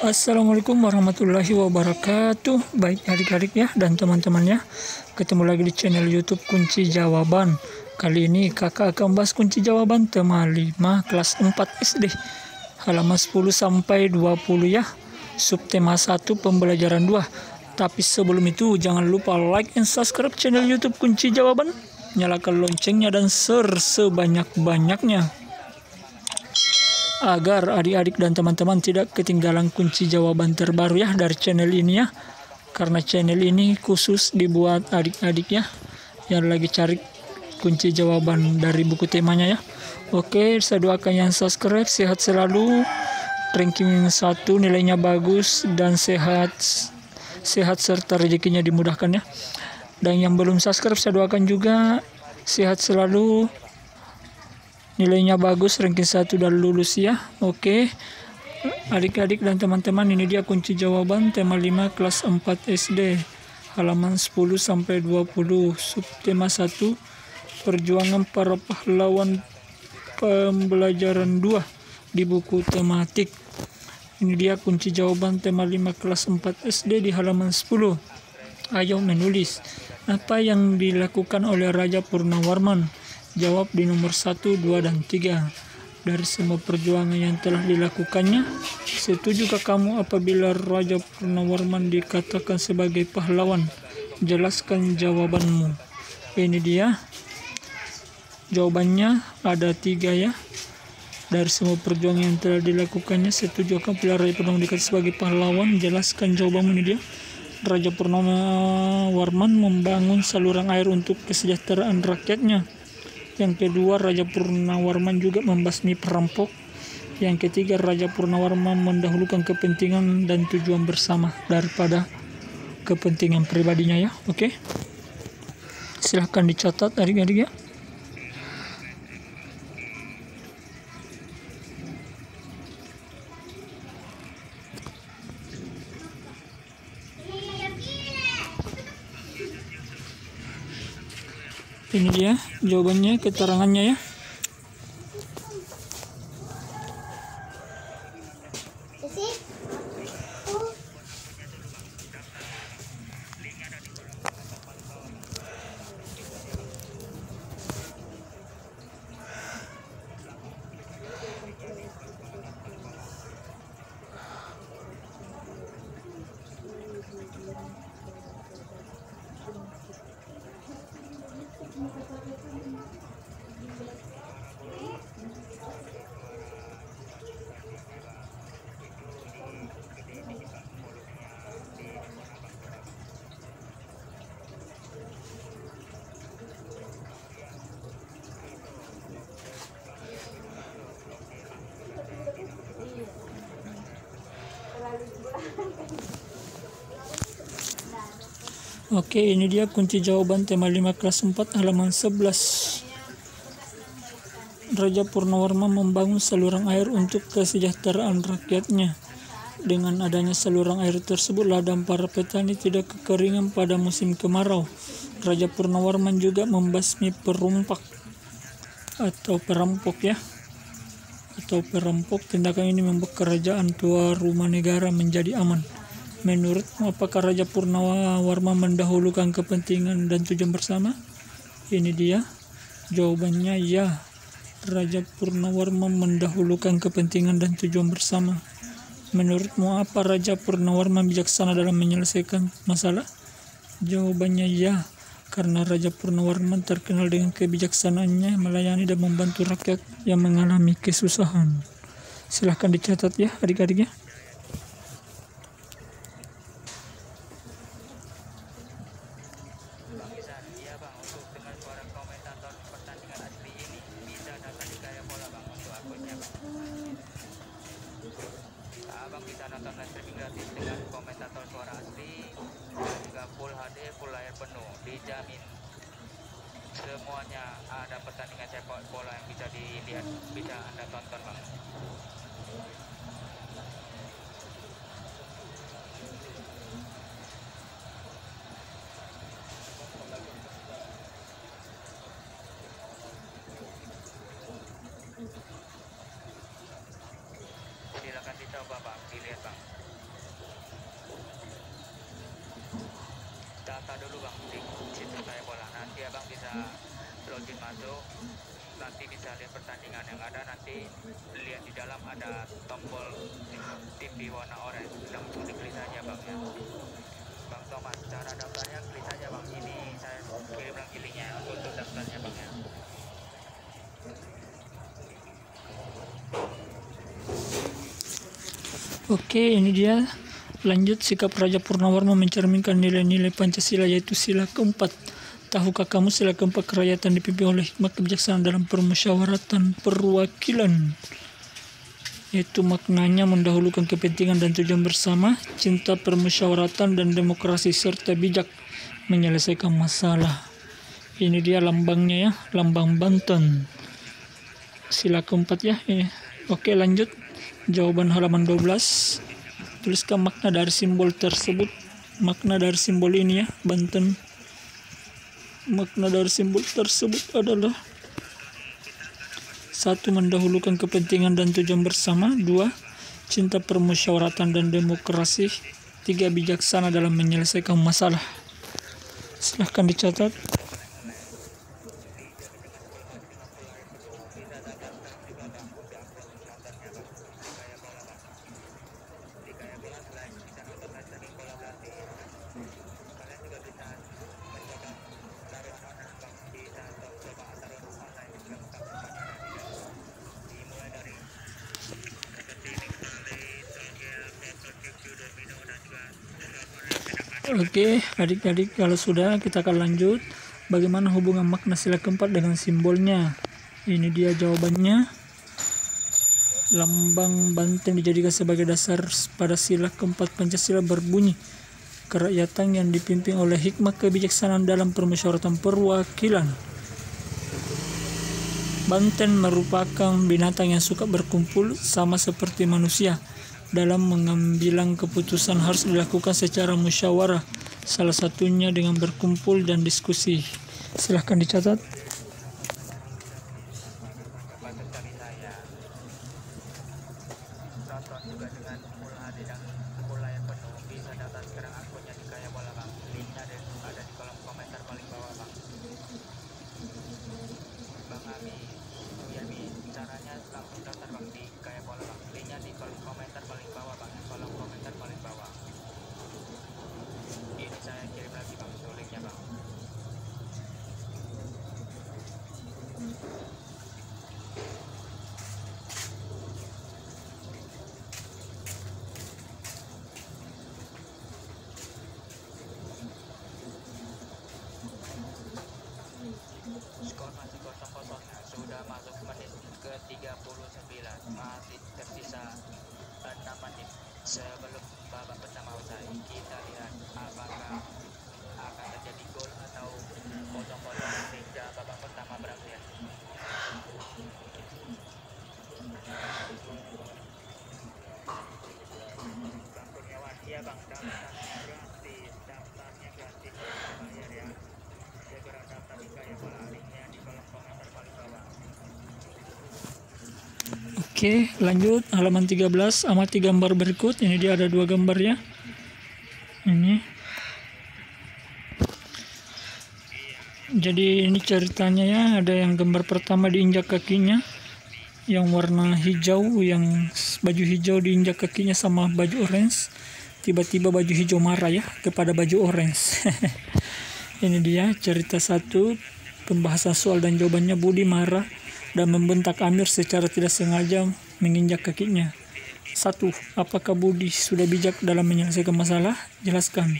Assalamualaikum warahmatullahi wabarakatuh. Baik adik-adik ya dan teman-teman ya, ketemu lagi di channel YouTube Kunci Jawaban. Kali ini kakak akan bahas kunci jawaban tema 5 kelas 4 SD, halaman 10 sampai 20 ya, subtema 1 pembelajaran 2. Tapi sebelum itu jangan lupa like and subscribe channel YouTube Kunci Jawaban, nyalakan loncengnya dan share sebanyak-banyaknya agar adik-adik dan teman-teman tidak ketinggalan kunci jawaban terbaru ya dari channel ini ya. Karena channel ini khusus dibuat adik-adik ya yang lagi cari kunci jawaban dari buku temanya ya. Oke, saya doakan yang subscribe sehat selalu, ranking 1 nilainya bagus dan sehat serta rezekinya dimudahkan ya. Dan yang belum subscribe saya doakan juga sehat selalu, nilainya bagus, ranking 1 dan lulus ya. Oke adik-adik dan teman-teman, ini dia kunci jawaban tema 5 kelas 4 SD, halaman 10 sampai 20, subtema 1 perjuangan para pahlawan pembelajaran 2 di buku tematik. Ini dia kunci jawaban tema 5 kelas 4 SD di halaman 10. Ayo menulis. Apa yang dilakukan oleh Raja Purnawarman? Jawab di nomor 1, 2, dan 3. Dari semua perjuangan yang telah dilakukannya, setujukah kamu apabila Raja Purnawarman dikatakan sebagai pahlawan? Jelaskan jawabanmu. Ini dia jawabannya, ada 3 ya. Dari semua perjuangan yang telah dilakukannya, setujukah apabila Raja Purnawarman dikatakan sebagai pahlawan? Jelaskan jawabanmu. Ini dia, Raja Purnawarman membangun saluran air untuk kesejahteraan rakyatnya. Yang kedua, Raja Purnawarman juga membasmi perampok. Yang ketiga, Raja Purnawarman mendahulukan kepentingan dan tujuan bersama daripada kepentingan pribadinya ya. Oke, silahkan dicatat adik-adik ya. Ini dia jawabannya, keterangannya ya. Oke, ini dia kunci jawaban tema 5 kelas 4 halaman 11. Raja Purnawarman membangun saluran air untuk kesejahteraan rakyatnya. Dengan adanya saluran air tersebut, ladang para petani tidak kekeringan pada musim kemarau. Raja Purnawarman juga membasmi perumpak atau perampok ya. Tindakan ini membuat kerajaan tua rumah negara menjadi aman. Menurutmu, apakah Raja Purnawarman mendahulukan kepentingan dan tujuan bersama? Ini dia jawabannya ya. Raja Purnawarman mendahulukan kepentingan dan tujuan bersama. Menurutmu, apa Raja Purnawarman bijaksana dalam menyelesaikan masalah? Jawabannya ya, karena Raja Purnawarman terkenal dengan kebijaksanaannya melayani dan membantu rakyat yang mengalami kesusahan. Silahkan dicatat ya adik-adik ya. Abang bisa nonton live streaming gratis dengan komentator suara asli dan juga full HD, full layar penuh, dijamin. Semuanya ada pertandingan sepak bola yang bisa dilihat, bisa Anda tonton bang. Silakan dicoba bang, dilihat bang. data dulu bang di situs Kaya Bola. Nanti abang bisa login masuk, nanti bisa lihat pertandingan yang ada. Nanti lihat di dalam ada tombol TV warna oranye, langsung diklik saja bang ya. Bang Thomas, cara daftarnya klik saja bang. Ini saya kirim lagi linknya untuk daftarnya bang ya. Oke, ini dia. Lanjut, sikap Raja Purnawarman mencerminkan nilai-nilai Pancasila, yaitu sila keempat. Tahukah kamu sila keempat kerakyatan dipimpin oleh hikmat kebijaksanaan dalam permusyawaratan perwakilan? Yaitu maknanya mendahulukan kepentingan dan tujuan bersama, cinta permusyawaratan dan demokrasi, serta bijak menyelesaikan masalah. Ini dia lambangnya ya, lambang Banten. Sila keempat ya. Oke, lanjut. Jawaban halaman 12. Tuliskan makna dari simbol tersebut. Makna dari simbol ini ya, Banten. Makna dari simbol tersebut adalah: 1. Mendahulukan kepentingan dan tujuan bersama. 2. Cinta permusyawaratan dan demokrasi. 3. Bijaksana dalam menyelesaikan masalah. Silahkan dicatat. Oke, adik-adik, kalau sudah kita akan lanjut. Bagaimana hubungan makna sila keempat dengan simbolnya? Ini dia jawabannya. Lambang Banten dijadikan sebagai dasar pada sila keempat Pancasila berbunyi, kerakyatan yang dipimpin oleh hikmat kebijaksanaan dalam permusyawaratan perwakilan. Banten merupakan binatang yang suka berkumpul, sama seperti manusia. Dalam mengambilan keputusan harus dilakukan secara musyawarah, salah satunya dengan berkumpul dan diskusi. Silahkan dicatat. Nonton juga dengan full HD dan full layar penuh, bisa daftar sekarang akunnya di Kaya Bola bang. Linknya ada di kolom komentar paling bawah bang. Bang Ami, Yami, caranya langsung daftar bang di Kaya Bola bang. Linknya di kolom komentar paling bawah bang. Kolom komentar paling bawah. Ini saya kirim lagi bang, tuh linknya bang. Skor masih 0-0, sudah masuk menit ke-39, masih tersisa 6 menit sebelum babak pertama usai. Kita lihat apakah akan terjadi gol atau kosong-kosong sehingga babak pertama berakhir. Bang Kurniawan, iya bang, daftarnya gratis, bayar ya. Segera daftar di Kaya Bola, linknya di kolom komentar paling bawah. Oke, lanjut halaman 13. Amati gambar berikut. Ini dia ada 2 gambar ya. Ini. Jadi ini ceritanya ya, ada yang gambar pertama diinjak kakinya yang warna hijau, yang baju hijau diinjak kakinya sama baju orange. Tiba-tiba baju hijau marah ya kepada baju orange. Ini dia cerita 1, pembahasan soal dan jawabannya. Budi marah dan membentak Amir secara tidak sengaja menginjak kakinya. 1. Apakah Budi sudah bijak dalam menyelesaikan masalah? Jelaskan.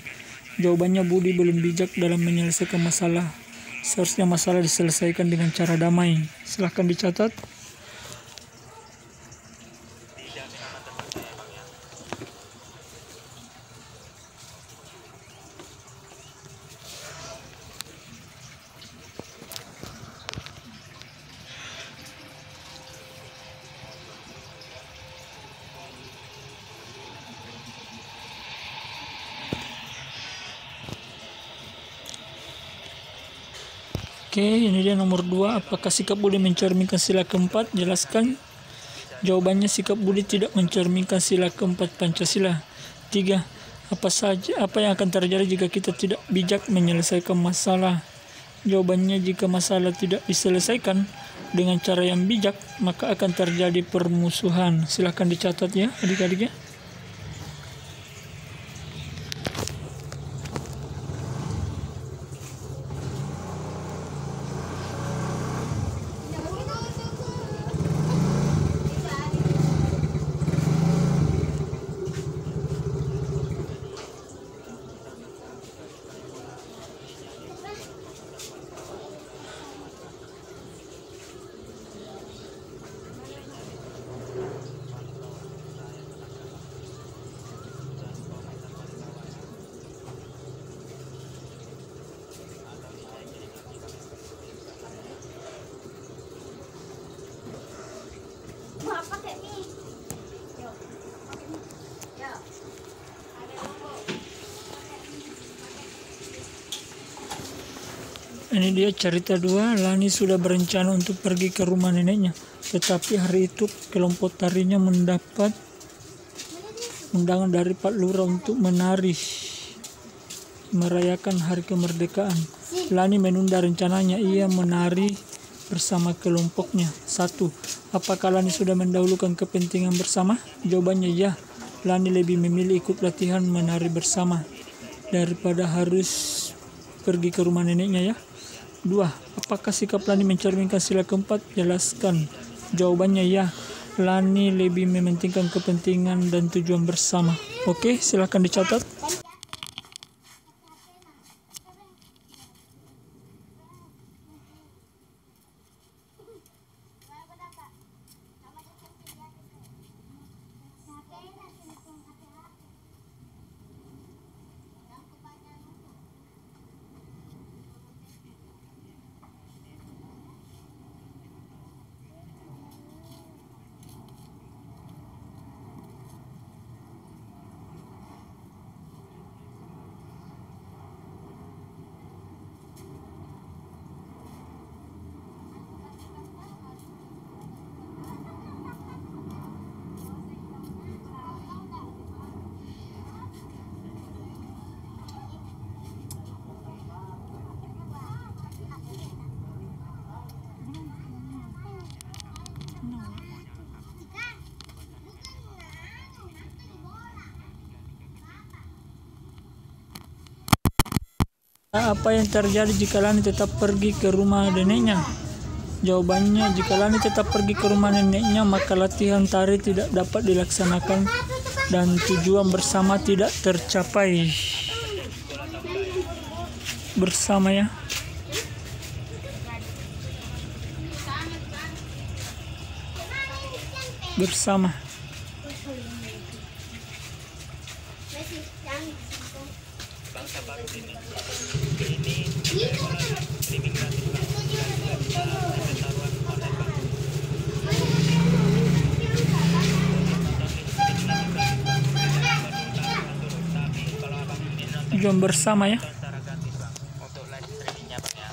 Jawabannya, Budi belum bijak dalam menyelesaikan masalah. Seharusnya masalah diselesaikan dengan cara damai. Silahkan dicatat. Oke, ini dia nomor 2. Apakah sikap Budi mencerminkan sila keempat? Jelaskan. Jawabannya, sikap Budi tidak mencerminkan sila keempat Pancasila. 3. Apa yang akan terjadi jika kita tidak bijak menyelesaikan masalah? Jawabannya, jika masalah tidak diselesaikan dengan cara yang bijak, maka akan terjadi permusuhan. Silahkan dicatat ya adik-adik ya. Ini dia cerita 2. Lani sudah berencana untuk pergi ke rumah neneknya, tetapi hari itu kelompok tarinya mendapat undangan dari Pak Lurah untuk menari merayakan hari kemerdekaan. Lani menunda rencananya. Ia menari bersama kelompoknya. 1. Apakah Lani sudah mendahulukan kepentingan bersama? Jawabannya ya. Lani lebih memilih ikut latihan menari bersama daripada harus pergi ke rumah neneknya ya. 2. Apakah sikap Lani mencerminkan sila keempat? Jelaskan. Jawabannya ya. Lani lebih mementingkan kepentingan dan tujuan bersama. Oke, silahkan dicatat. Apa yang terjadi jika Lani tetap pergi ke rumah neneknya? Jawabannya, jika Lani tetap pergi ke rumah neneknya, maka latihan tari tidak dapat dilaksanakan dan tujuan bersama tidak tercapai. Bersama ya. Bersama. Bangsa baru ini streaming gratis Bang, dan juga bisa ada taruhan online Bang. Tapi kalau abang ingin nonton Tujuan bersama ya. secara gratis Bang, untuk live streamingnya Bang ya.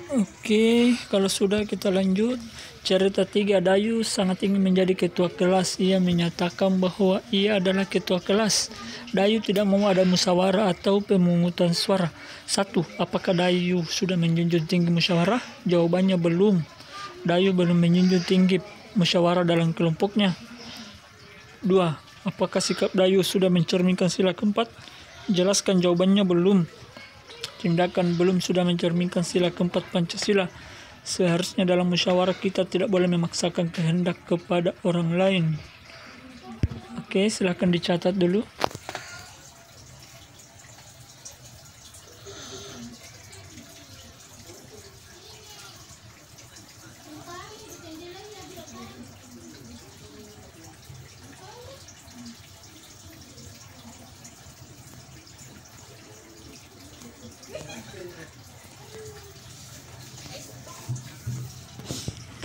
Oke, kalau sudah kita lanjut. Cerita 3. Dayu sangat ingin menjadi ketua kelas. Ia menyatakan bahwa ia adalah ketua kelas. Dayu tidak mau ada musyawarah atau pemungutan suara. 1. Apakah Dayu sudah menjunjung tinggi musyawarah? Jawabannya belum. Dayu belum menjunjung tinggi musyawarah dalam kelompoknya. 2. Apakah sikap Dayu sudah mencerminkan sila keempat? Jelaskan. Jawabannya belum. Tindakan belum sudah mencerminkan sila keempat Pancasila. Seharusnya dalam musyawarah kita tidak boleh memaksakan kehendak kepada orang lain. Oke, silahkan dicatat dulu.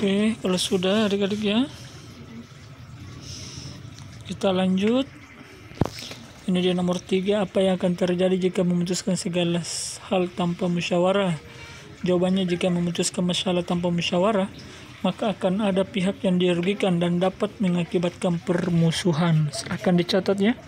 Oke, kalau sudah adik-adik ya, kita lanjut. Ini dia nomor 3, apa yang akan terjadi jika memutuskan segala hal tanpa musyawarah? Jawabannya, jika memutuskan masalah tanpa musyawarah, maka akan ada pihak yang dirugikan dan dapat mengakibatkan permusuhan. Silakan dicatat ya.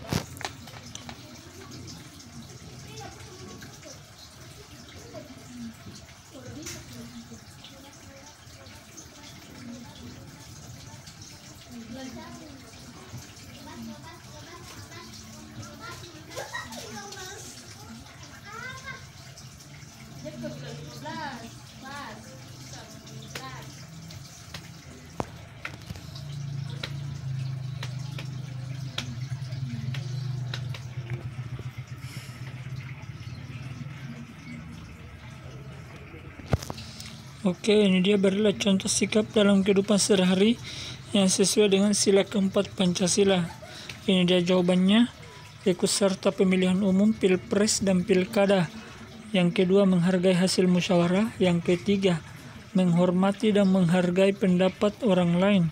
Oke, ini dia berilah contoh sikap dalam kehidupan sehari-hari yang sesuai dengan sila keempat Pancasila. Ini dia jawabannya, ikut serta pemilihan umum, pilpres, dan pilkada. Yang kedua, menghargai hasil musyawarah. Yang ketiga, menghormati dan menghargai pendapat orang lain.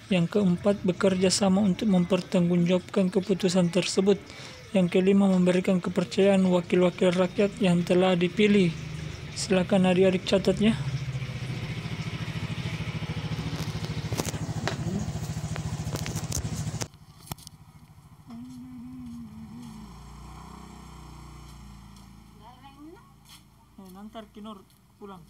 Yang keempat, bekerja sama untuk mempertanggungjawabkan keputusan tersebut. Yang kelima, memberikan kepercayaan wakil-wakil rakyat yang telah dipilih. Silakan adik-adik catatnya. Nanti Kinur pulang.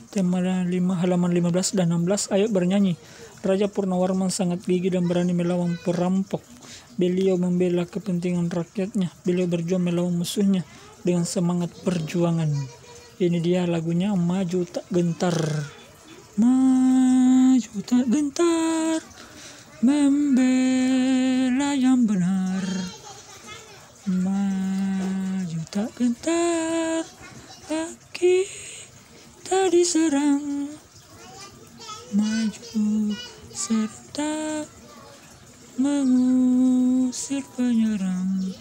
Tema 5 halaman 15 dan 16. Ayo bernyanyi. Raja Purnawarman sangat gigih dan berani melawan perampok. Beliau membela kepentingan rakyatnya. Beliau berjuang melawan musuhnya dengan semangat perjuangan. Ini dia lagunya, Maju Tak Gentar. Maju tak gentar, membela yang benar. Maju tak gentar, kita diserang. Maju serentak, mengusir penyerang.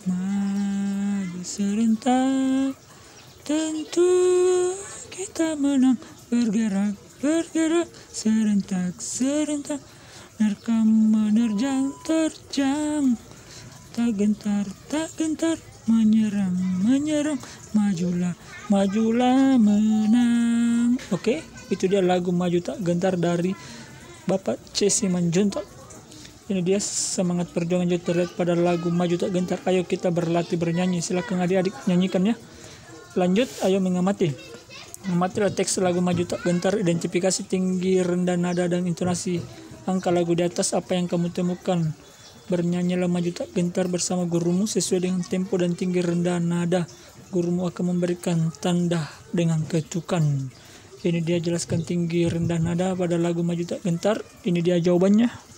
Maju serentak, tentu kita menang. Bergerak, bergerak, serentak, serentak, nerkam menerjang, terjang. Tak gentar, tak gentar, menyerang, menyerang. Majulah, majulah, menang. Oke, itu dia lagu Maju Tak Gentar dari Bapak C. Simanjuntak. Ini dia semangat perjuangan juga terlihat pada lagu Maju Tak Gentar. Ayo kita berlatih bernyanyi. Silakan adik-adik nyanyikan ya. Lanjut, ayo mengamati. Mengamatilah teks lagu Maju Tak Gentar, identifikasi tinggi, rendah nada, dan intonasi angka lagu di atas. Apa yang kamu temukan? Bernyanyilah Maju Tak Gentar bersama gurumu sesuai dengan tempo dan tinggi rendah nada. Gurumu akan memberikan tanda dengan ketukan. Ini dia jelaskan tinggi rendah nada pada lagu Maju Tak Gentar. Ini dia jawabannya.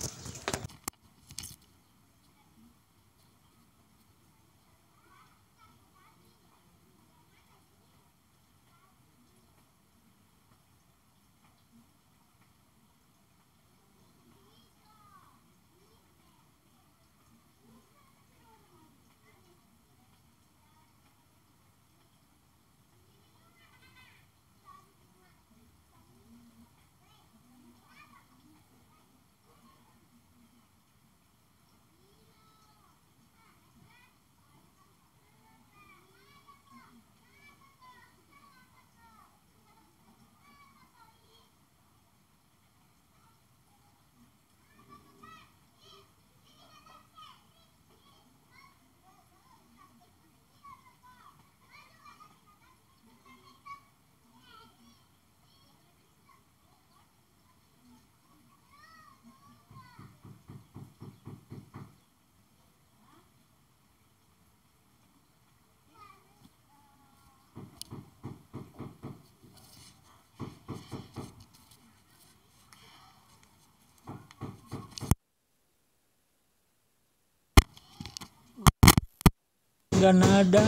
hingga nada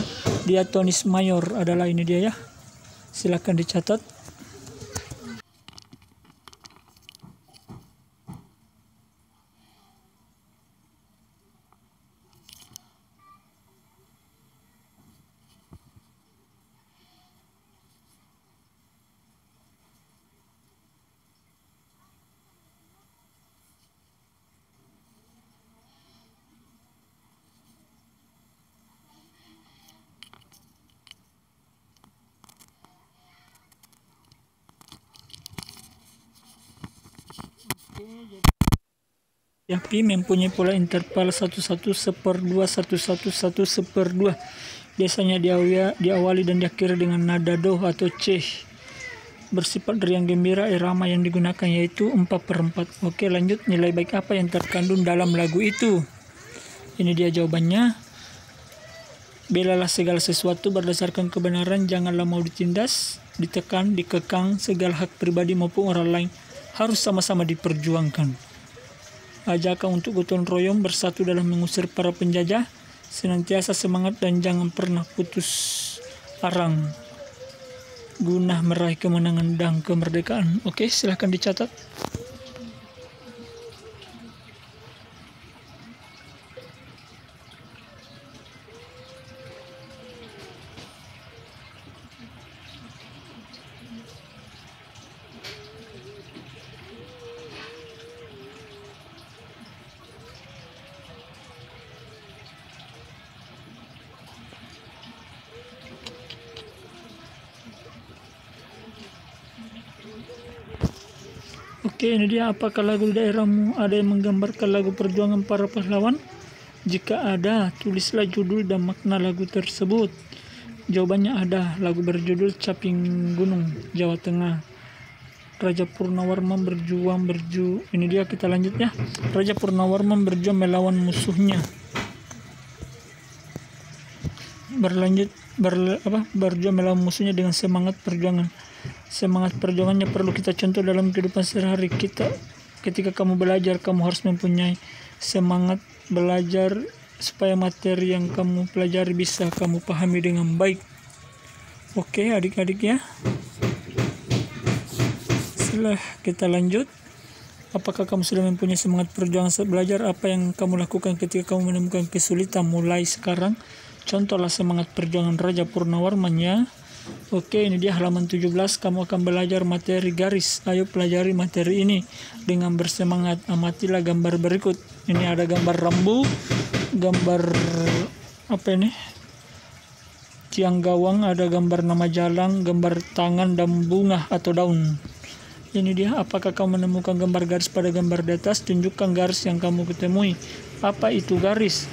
diatonis mayor adalah ini dia ya. Silakan dicatat. Yang P mempunyai pola interval 11/2 11/2. Biasanya diawali dan diakhiri dengan nada do atau C. Bersifat riang gembira, irama yang digunakan yaitu 4/4. Oke, lanjut. Nilai baik apa yang terkandung dalam lagu itu? Ini dia jawabannya. Belalah segala sesuatu berdasarkan kebenaran, janganlah mau ditindas, ditekan, dikekang, segala hak pribadi maupun orang lain harus sama-sama diperjuangkan. Ajakan untuk gotong royong bersatu dalam mengusir para penjajah, senantiasa semangat dan jangan pernah putus arang guna meraih kemenangan dan kemerdekaan. Oke, silahkan dicatat. Oke, ini dia. Apakah lagu di daerahmu ada yang menggambarkan lagu perjuangan para pahlawan? Jika ada, tulislah judul dan makna lagu tersebut. Jawabannya ada. Lagu berjudul Caping Gunung, Jawa Tengah. Raja Purnawarman ini dia, kita lanjut ya. Raja Purnawarman berjuang melawan musuhnya. Berjuang melawan musuhnya dengan semangat perjuangan. Semangat perjuangannya perlu kita contoh dalam kehidupan sehari-hari kita. Ketika kamu belajar, kamu harus mempunyai semangat belajar supaya materi yang kamu pelajari bisa kamu pahami dengan baik. Oke, adik-adik ya. Setelah kita lanjut, apakah kamu sudah mempunyai semangat perjuangan saat belajar? Apa yang kamu lakukan ketika kamu menemukan kesulitan? Mulai sekarang contohlah semangat perjuangan Raja Purnawarman ya. Oke, ini dia halaman 17. Kamu akan belajar materi garis. Ayo pelajari materi ini dengan bersemangat. Amatilah gambar berikut. Ini ada gambar rambu, gambar apa ini? Tiang gawang, ada gambar nama jalan, gambar tangan dan bunga atau daun. Ini dia. Apakah kamu menemukan gambar garis pada gambar di atas? Tunjukkan garis yang kamu ketemui. Apa itu garis?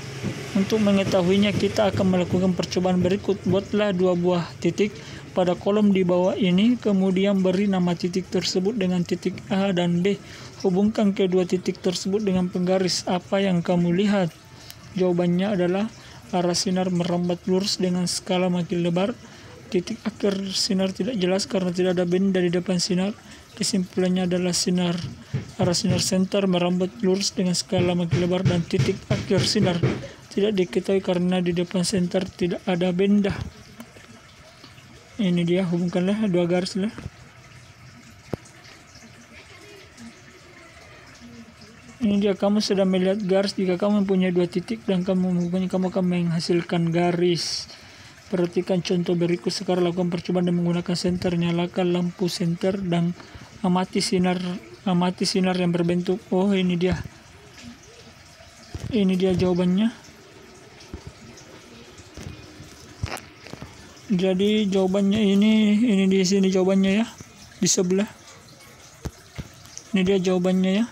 Untuk mengetahuinya kita akan melakukan percobaan berikut. Buatlah 2 buah titik pada kolom di bawah ini, kemudian beri nama titik tersebut dengan titik A dan B. Hubungkan kedua titik tersebut dengan penggaris. Apa yang kamu lihat? Jawabannya adalah arah sinar merambat lurus dengan skala makin lebar. Titik akhir sinar tidak jelas karena tidak ada benda di depan sinar. Kesimpulannya adalah arah sinar senter merambat lurus dengan skala makin lebar dan titik akhir sinar tidak diketahui karena di depan senter tidak ada benda. Ini dia, hubungkanlah 2 garis lah. Ini dia, kamu sudah melihat garis. Jika kamu mempunyai 2 titik dan kamu akan menghasilkan garis. Perhatikan contoh berikut. Sekarang lakukan percobaan dengan menggunakan senter. Nyalakan lampu senter dan amati sinar yang berbentuk. Oh, ini dia. Ini dia jawabannya. Jadi jawabannya ini di sini jawabannya ya, di sebelah. Ini dia jawabannya ya.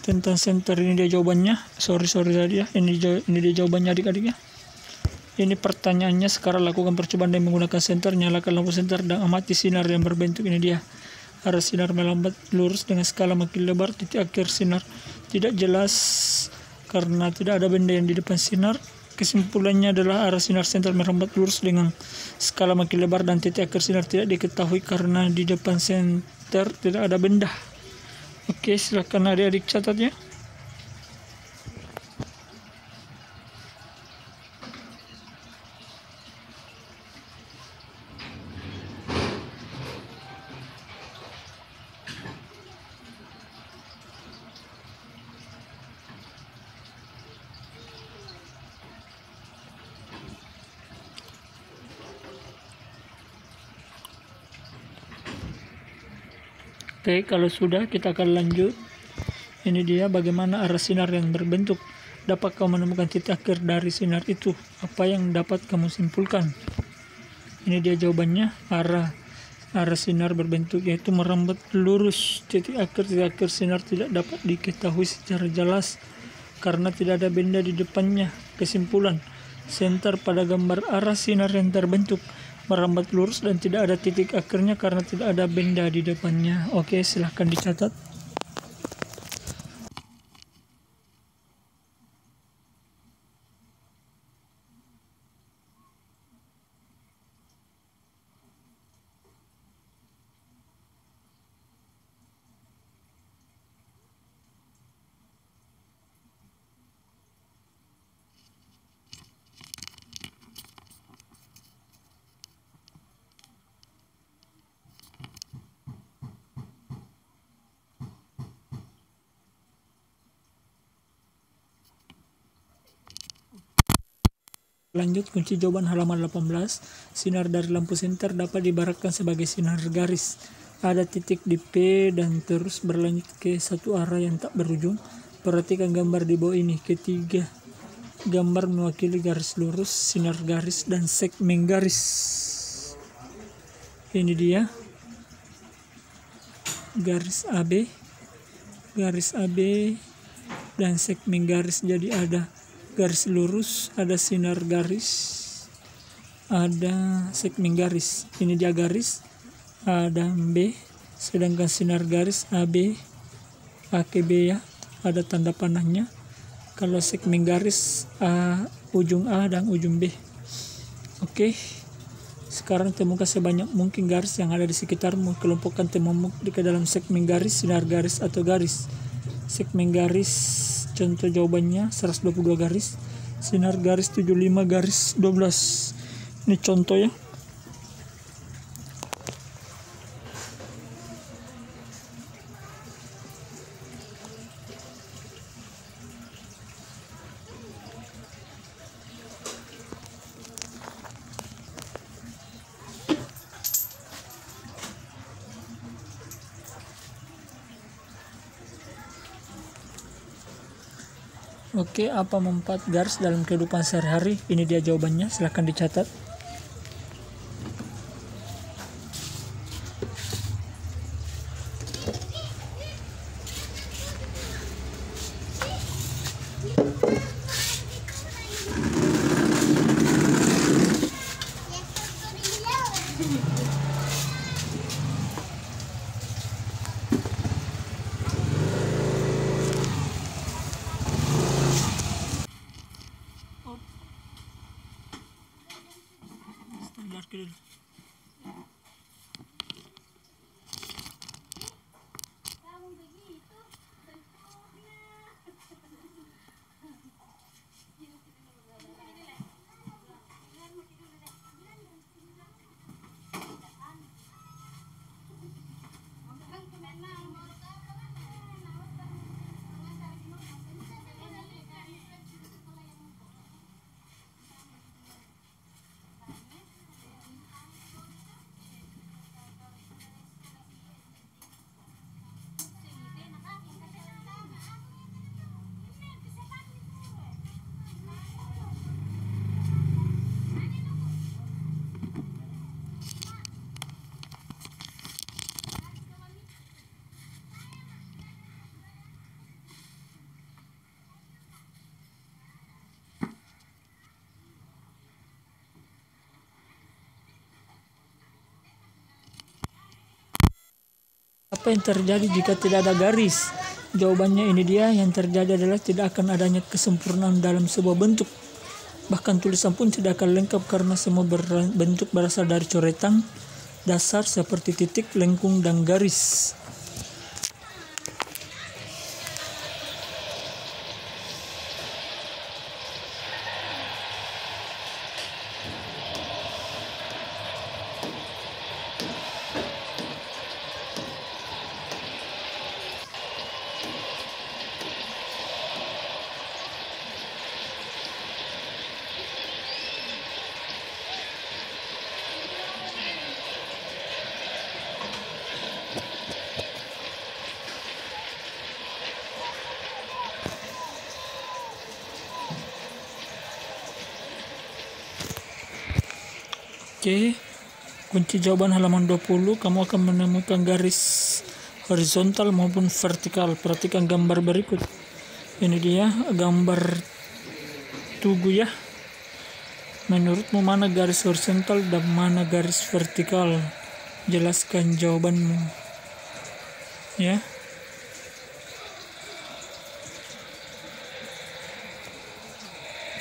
Tentang senter ini dia jawabannya. Sorry tadi ya. Ini dia jawabannya adik-adik ya. Ini pertanyaannya. Sekarang lakukan percobaan dengan menggunakan senter. Nyalakan lampu senter dan amati sinar yang berbentuk. Ini dia. Arah sinar melambat lurus dengan skala makin lebar. Titik akhir sinar tidak jelas karena tidak ada benda yang di depan sinar. Kesimpulannya adalah arah sinar senter merambat lurus dengan skala makin lebar dan titik akhir sinar tidak diketahui karena di depan senter tidak ada benda. Oke, silakan adik-adik catat ya. Oke, kalau sudah kita akan lanjut. Ini dia bagaimana arah sinar yang berbentuk. Dapat kau menemukan titik akhir dari sinar itu? Apa yang dapat kamu simpulkan? Ini dia jawabannya. Arah sinar berbentuk yaitu merambat lurus. Titik akhir sinar tidak dapat diketahui secara jelas karena tidak ada benda di depannya. Kesimpulan, senter pada gambar arah sinar yang terbentuk merambat lurus dan tidak ada titik akhirnya karena tidak ada benda di depannya. Oke, silahkan dicatat. Lanjut, kunci jawaban halaman 18. Sinar dari lampu senter dapat diibaratkan sebagai sinar garis. Ada titik di P dan terus berlanjut ke satu arah yang tak berujung. Perhatikan gambar di bawah ini. Ketiga gambar mewakili garis lurus, sinar garis, dan segmen garis. Ini dia garis AB, dan segmen garis. Jadi ada garis lurus, ada sinar garis, ada segmen garis. Ini dia garis A dan B, sedangkan sinar garis AB A ke B ya, ada tanda panahnya. Kalau segmen garis A, ujung A dan ujung B. Oke, sekarang temukan sebanyak mungkin garis yang ada di sekitarmu. Kelompokkan temumu ke dalam segmen garis, sinar garis, atau garis. Segmen garis, contoh jawabannya 122 garis. Sinar garis 75 garis 12. Ini contoh ya. Oke, apa manfaat garis dalam kehidupan sehari-hari? Ini dia jawabannya, silahkan dicatat. Apa yang terjadi jika tidak ada garis? Jawabannya ini dia, yang terjadi adalah tidak akan adanya kesempurnaan dalam sebuah bentuk. Bahkan tulisan pun tidak akan lengkap karena semua bentuk berasal dari coretan dasar seperti titik, lengkung, dan garis. Oke, kunci jawaban halaman 20, kamu akan menemukan garis horizontal maupun vertikal. Perhatikan gambar berikut. Ini dia gambar tugu ya. Menurutmu mana garis horizontal dan mana garis vertikal? Jelaskan jawabanmu. Ya.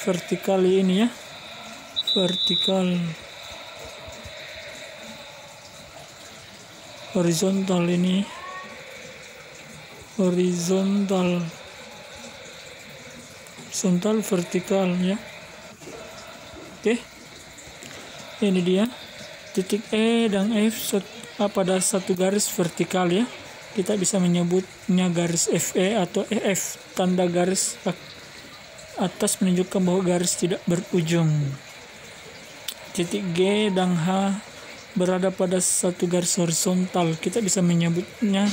Vertikal ini ya. Vertikal. Horizontal ini. Horizontal. Horizontal, vertikal ya. Oke. Ini dia. Titik E dan F pada satu garis vertikal ya. Kita bisa menyebutnya garis FE atau EF. Tanda garis atas menunjukkan bahwa garis tidak berujung. Titik G dan H berada pada satu garis horizontal. Kita bisa menyebutnya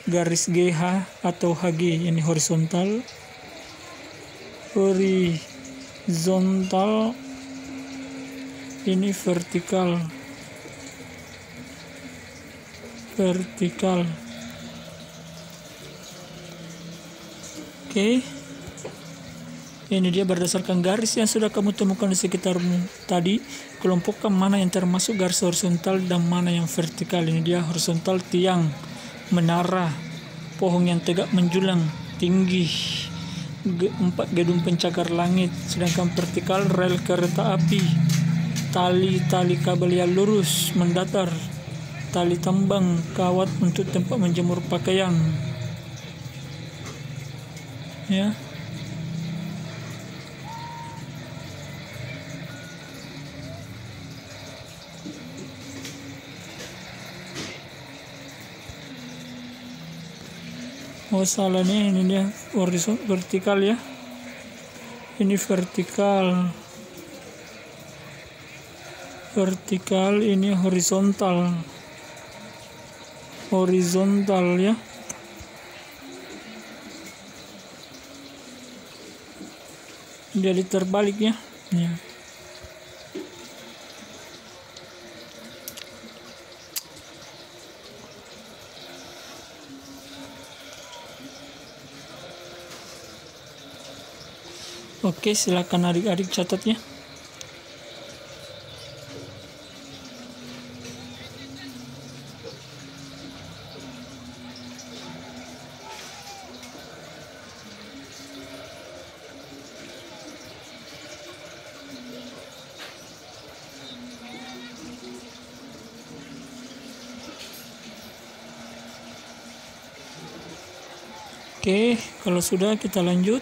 garis GH atau HG. Ini horizontal. Horizontal. Ini vertikal. Vertikal. Oke. Ini dia berdasarkan garis yang sudah kamu temukan di sekitarmu tadi. Kelompokkan mana yang termasuk garis horizontal dan mana yang vertikal. Ini dia horizontal, tiang, menara, pohon yang tegak menjulang, tinggi, 4 gedung pencakar langit. Sedangkan vertikal, rel kereta api, tali-tali kabel yang lurus mendatar, tali tambang, kawat untuk tempat menjemur pakaian. Ya. Oh salah nih, ini dia horizontal, vertikal ya. Ini vertikal. Vertikal, ini horizontal. Horizontal ya. Jadi terbalik ya. Ya. Oke, silakan adik-adik catat ya. Oke, kalau sudah kita lanjut.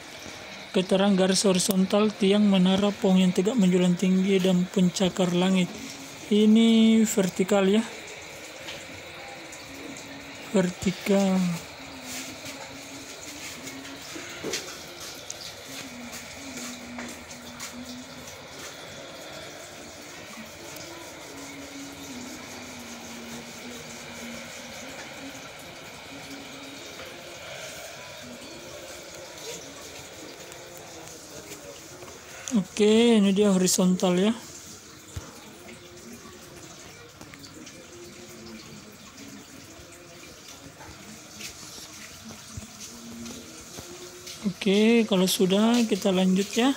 Keterangan garis horizontal, tiang, menara, pohon yang tegak menjulang tinggi dan pencakar langit. Ini vertikal ya. Vertikal. Oke, ini dia horizontal ya. Oke, kalau sudah kita lanjut ya.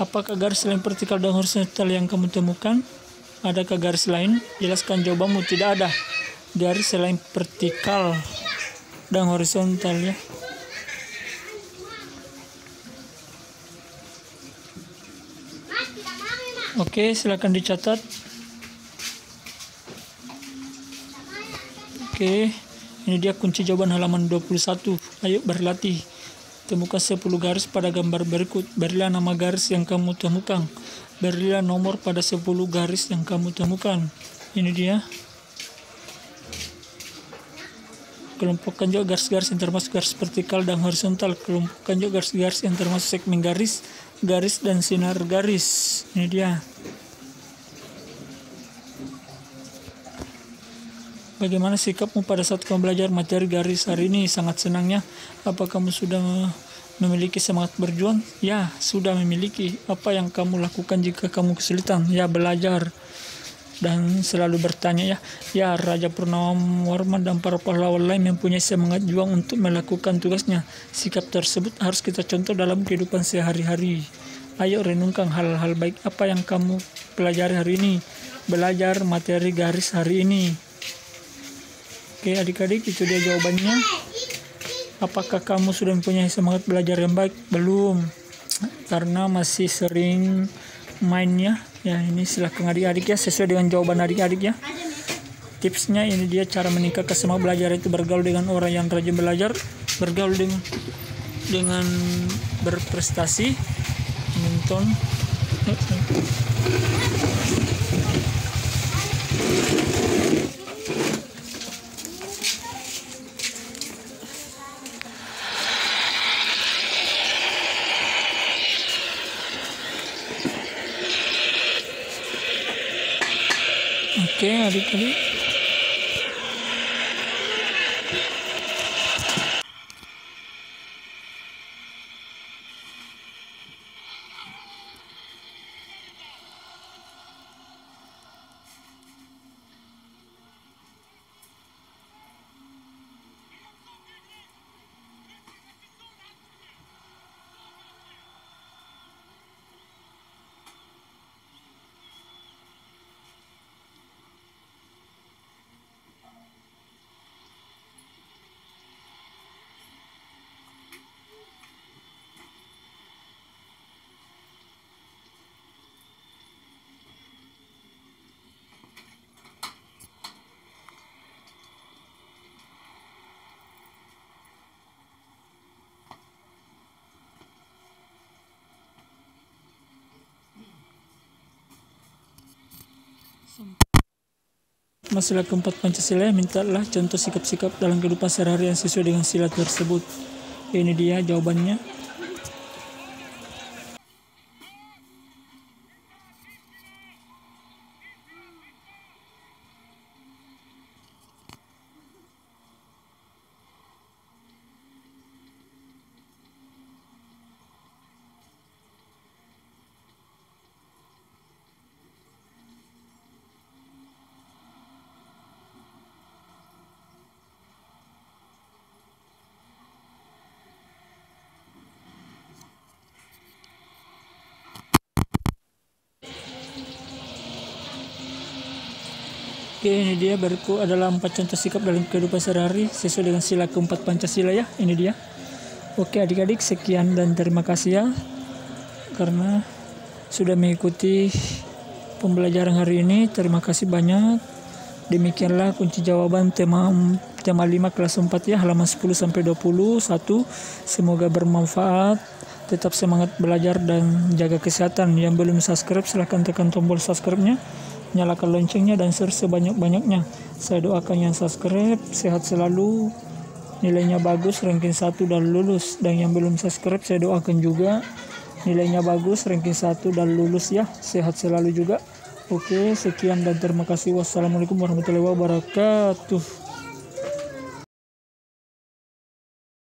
Apakah garis lain vertikal dan horizontal yang kamu temukan? Adakah garis lain? Jelaskan jawabanmu. Tidak ada garis selain vertikal dan horizontal ya. Oke, silakan dicatat. Oke, ini dia kunci jawaban halaman 21. Ayo berlatih. Temukan 10 garis pada gambar berikut. Berilah nama garis yang kamu temukan. Berilah nomor pada 10 garis yang kamu temukan. Ini dia. Kelompokkan juga garis-garis yang termasuk garis vertikal dan horizontal. Kelompokkan juga garis-garis yang termasuk segmen garis, garis, dan sinar garis. Ini dia. Bagaimana sikapmu pada saat kamu belajar materi garis hari ini? Sangat senangnya. Apa kamu sudah memiliki semangat berjuang? Ya, sudah memiliki. Apa yang kamu lakukan jika kamu kesulitan? Ya, belajar dan selalu bertanya ya. Ya, Raja Purnawarman dan para pahlawan lain mempunyai semangat juang untuk melakukan tugasnya. Sikap tersebut harus kita contoh dalam kehidupan sehari-hari. Ayo renungkan hal-hal baik apa yang kamu pelajari hari ini. Belajar materi garis hari ini. Oke adik-adik, itu dia jawabannya. Apakah kamu sudah mempunyai semangat belajar yang baik? Belum, karena masih sering mainnya. Ya, ini silahkan adik-adik ya, sesuai dengan jawaban adik-adik ya. Tipsnya ini dia cara meningkatkan semangat belajar itu bergaul dengan orang yang rajin belajar, bergaul dengan berprestasi, menonton. Oke adik-adik. Masalah keempat Pancasila, mintalah contoh sikap-sikap dalam kehidupan sehari-hari yang sesuai dengan sila tersebut. Ini dia jawabannya. Oke, ini dia berikut adalah 4 contoh sikap dalam kehidupan sehari-hari sesuai dengan sila keempat Pancasila ya. Ini dia. Oke adik-adik, sekian dan terima kasih ya karena sudah mengikuti pembelajaran hari ini. Terima kasih banyak. Demikianlah kunci jawaban tema 5 kelas 4 ya, halaman 10 sampai 21. Semoga bermanfaat. Tetap semangat belajar dan jaga kesehatan. Yang belum subscribe silahkan tekan tombol subscribe-nya, nyalakan loncengnya dan share sebanyak-banyaknya. Saya doakan yang subscribe sehat selalu, nilainya bagus, ranking 1 dan lulus. Dan yang belum subscribe saya doakan juga nilainya bagus, ranking 1 dan lulus ya. Sehat selalu juga. Oke, sekian dan terima kasih. Wassalamualaikum warahmatullahi wabarakatuh.